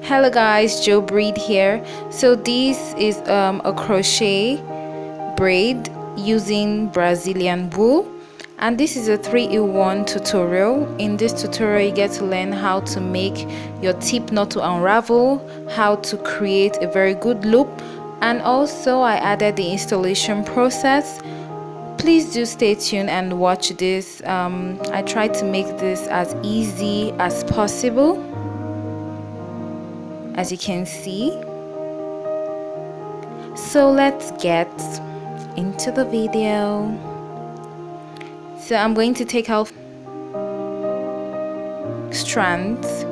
Hello guys, Joe Braid here. So this is a crochet braid using Brazilian wool, and this is a 3-in-1 tutorial. In this tutorial you get to learn how to make your tip knot to unravel, how to create a very good loop, and also I added the installation process. Please do stay tuned and watch this. I tried to make this as easy as possible, as you can see. So let's get into the video. So I'm going to take out strands,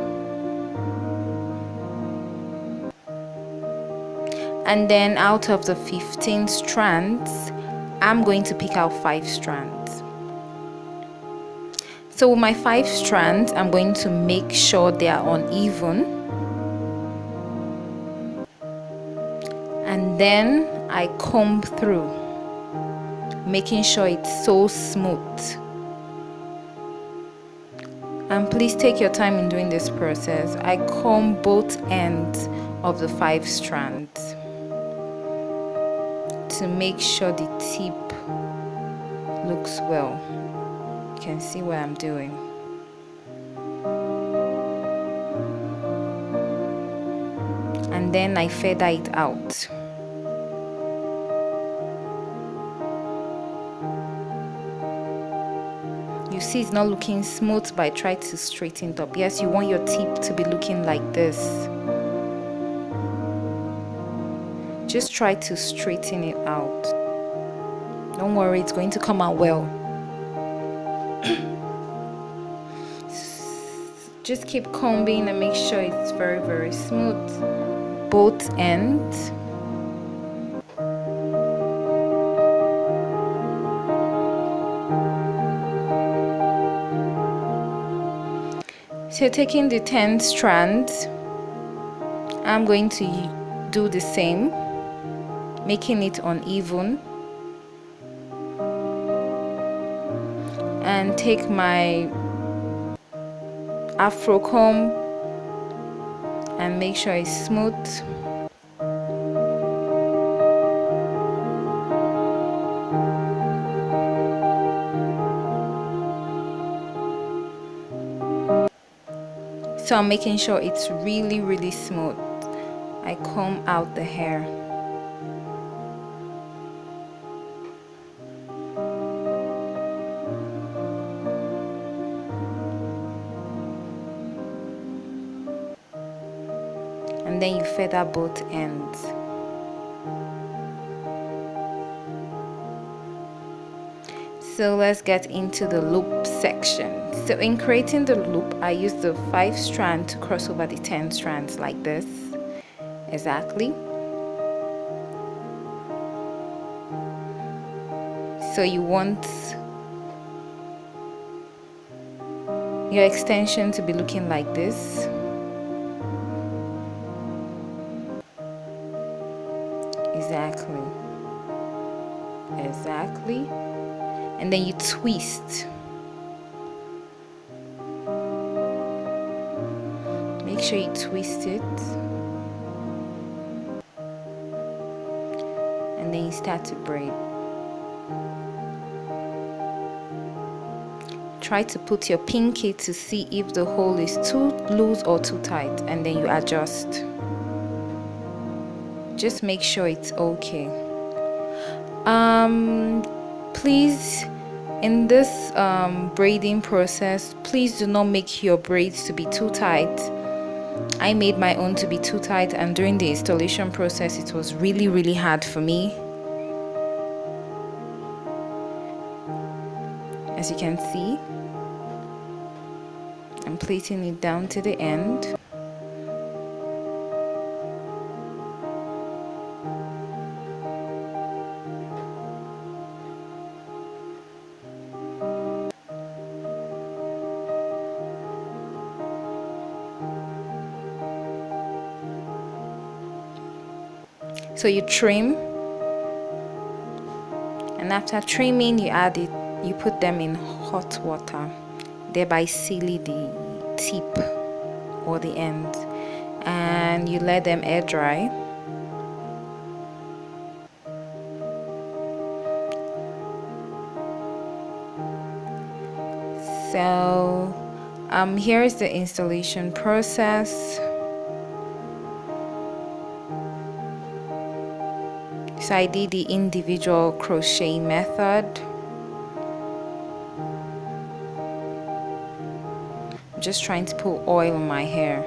and then out of the 15 strands I'm going to pick out 5 strands. So with my 5 strands I'm going to make sure they are uneven, and then I comb through, making sure it's so smooth. And please take your time in doing this process. I comb both ends of the 5 strands to make sure the tip looks well. You can see what I'm doing. And then I feather it out. You see it's not looking smooth, but I try to straighten it up. Yes, you want your tip to be looking like this. Just try to straighten it out. Don't worry, it's going to come out well. Just keep combing and make sure it's very smooth. Both ends. So taking the 10 strands, I'm going to do the same, making it uneven, and take my afro comb and make sure it's smooth. So I'm making sure it's really smooth. I comb out the hair. And then you feather both ends. So let's get into the loop section. So in creating the loop, I use the 5 strands to cross over the 10 strands like this. Exactly. So you want your extension to be looking like this. Exactly. And then you twist. Make sure you twist it. And then you start to braid. Try to put your pinky to see if the hole is too loose or too tight, and then you adjust. Just make sure it's okay. Please, in this braiding process, please do not make your braids to be too tight. I made my own to be too tight, and during the installation process it was really hard for me. As you can see, I'm plaiting it down to the end. So you trim, and after trimming you put them in hot water, thereby sealing the tip or the end. And you let them air dry. So here's the installation process. So I did the individual crochet method. I'm just trying to put oil on my hair.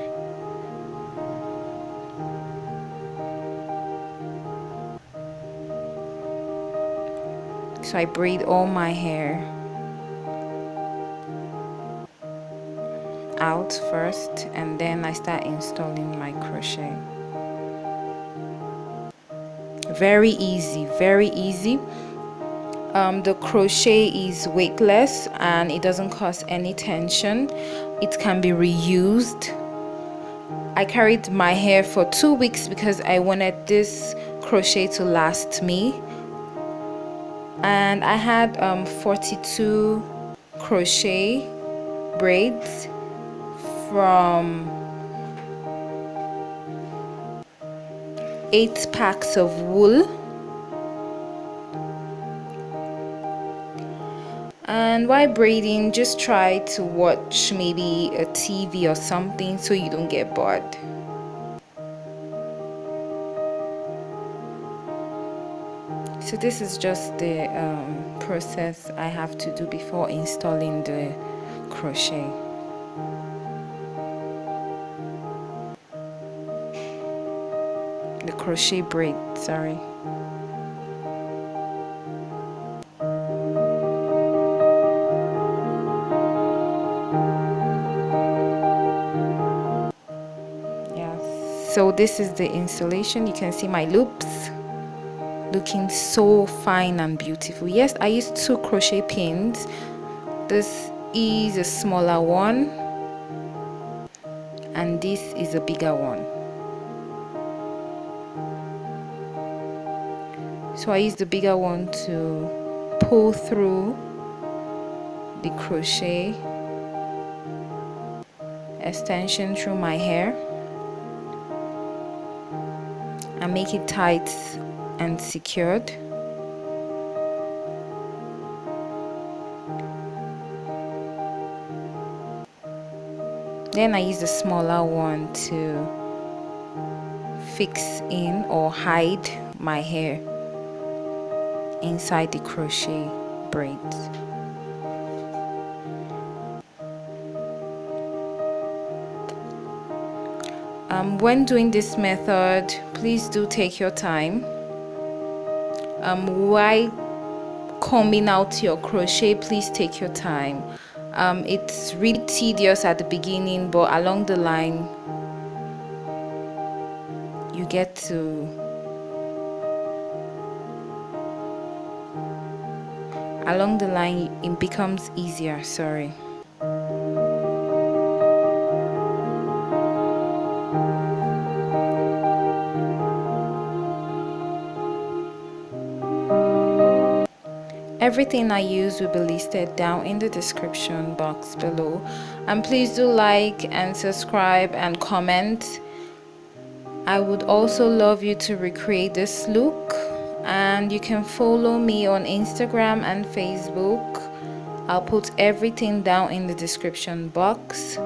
So I braid all my hair out first, and then I start installing my crochet. Very easy, very easy. The crochet is weightless and it doesn't cause any tension. It can be reused. I carried my hair for 2 weeks because I wanted this crochet to last me, and I had 42 crochet braids from 8 packs of wool. And while braiding, just try to watch maybe a TV or something so you don't get bored. So this is just the process I have to do before installing the crochet. The crochet braid, sorry. So this is the installation. You can see my loops looking so fine and beautiful. Yes, I used 2 crochet pins. This is a smaller one and this is a bigger one. So I use the bigger one to pull through the crochet extension through my hair and make it tight and secured. Then I use the smaller one to fix in or hide my hair inside the crochet braids. When doing this method, please do take your time. While combing out your crochet, please take your time. It's really tedious at the beginning, but along the line you get to it becomes easier. Sorry. Everything I use will be listed down in the description box below, and please do like and subscribe and comment. I would also love you to recreate this look, and you can follow me on Instagram and Facebook. I'll put everything down in the description box.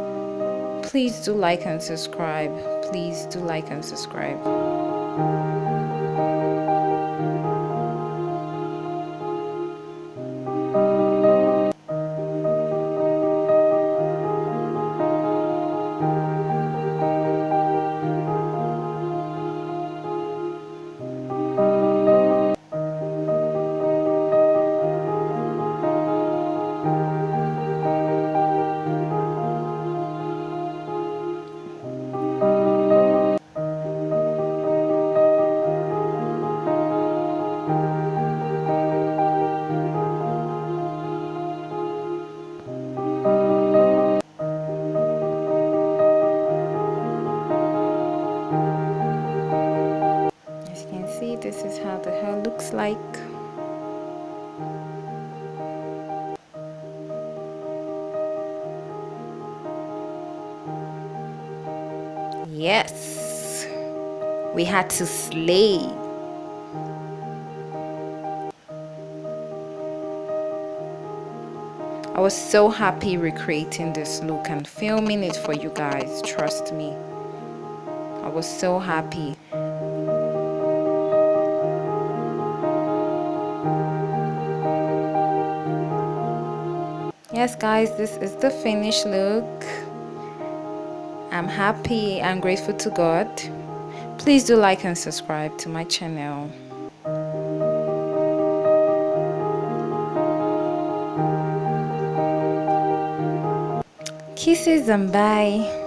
Please do like and subscribe. Please do like and subscribe. This is how the hair looks like. Yes. We had to slay. I was so happy recreating this look and filming it for you guys. Trust me. I was so happy. Yes guys, this is the finished look. I'm happy and grateful to God. Please do like and subscribe to my channel. Kisses and bye.